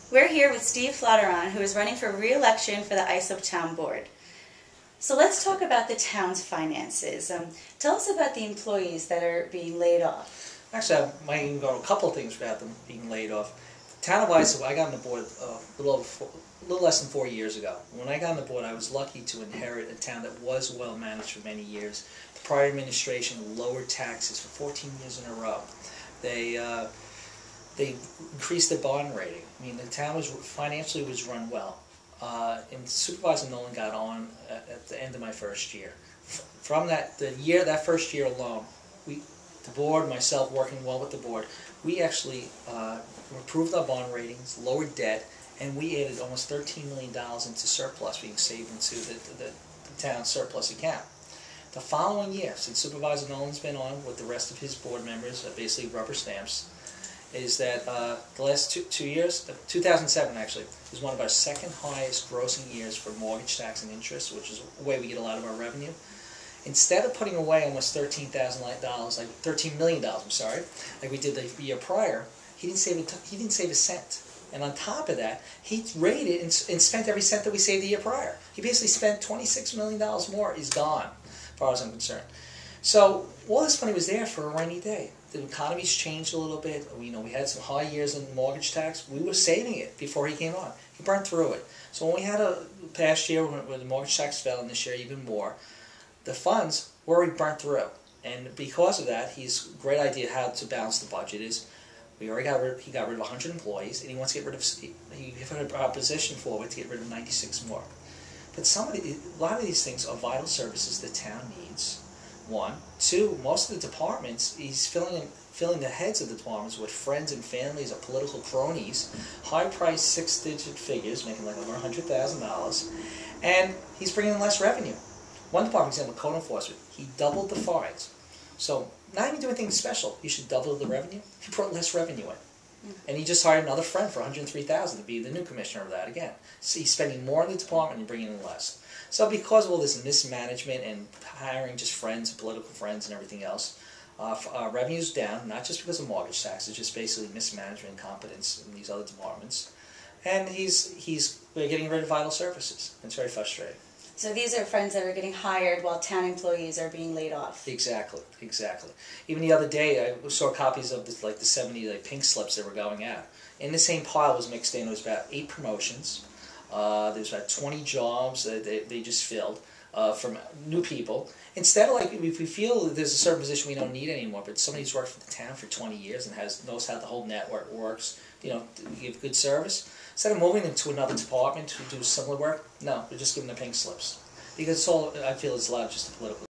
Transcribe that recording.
We're here with Steve Flotteron, who is running for re-election for the Islip Town Board. So let's talk about the town's finances. Tell us about the employees that are being laid off. Actually, I might even go to a couple of things about them being laid off. The Town of Islip, I got on the board a little less than 4 years ago. When I got on the board, I was lucky to inherit a town that was well managed for many years. The prior administration lowered taxes for 14 years in a row. They increased their bond rating. I mean, the town financially was run well. And Supervisor Nolan got on at the end of my first year. From that first year alone, the board, myself working well with the board, we actually improved our bond ratings, lowered debt, and we added almost $13 million into surplus being saved into the town's surplus account. The following year, since Supervisor Nolan's been on with the rest of his board members, basically rubber stamps, is that the last two years, 2007 actually, was one of our second highest grossing years for mortgage tax and interest, which is the way we get a lot of our revenue. Instead of putting away almost $13 million, I'm sorry, like we did the year prior, he didn't save a cent. And on top of that, he raided and spent every cent that we saved the year prior. He basically spent $26 million more. He's gone, as far as I'm concerned. So all this money was there for a rainy day. The economy's changed a little bit. We had some high years in mortgage tax. We were saving it before he came on. He burned through it. So when we had a past year where the mortgage tax fell, and this year even more, the funds were already burnt through. And because of that, his great idea how to balance the budget is he got rid of 100 employees, and he wants to get rid of, he put a proposition forward to get rid of 96 more. But a lot of these things are vital services the town needs. One. Two, most of the departments, he's filling the heads of the departments with friends and families of political cronies, high-priced 6-digit figures, making like over $100,000, and he's bringing in less revenue. One department, for example, code enforcement, he doubled the fines. So, not even doing anything special. He should double the revenue. He brought less revenue in. And he just hired another friend for $103,000 to be the new commissioner of that again. So he's spending more in the department and bringing in less. So because of all this mismanagement and hiring just friends, political friends and everything else, revenue's down, not just because of mortgage tax, it's just basically mismanagement and incompetence in these other departments. And we're getting rid of vital services. It's very frustrating. So these are friends that are getting hired while town employees are being laid off. Exactly, exactly. Even the other day, I saw copies of the 70 pink slips that were going out. In the same pile was mixed in. It was about 8 promotions. There's about 20 jobs that they just filled from new people. Instead of if we feel that there's a certain position we don't need anymore, but somebody who's worked for the town for 20 years and knows how the whole network works, to give good service. Instead of moving them to another department to do similar work, no, we're just giving them pink slips. Because it's all, I feel, it's a lot of just political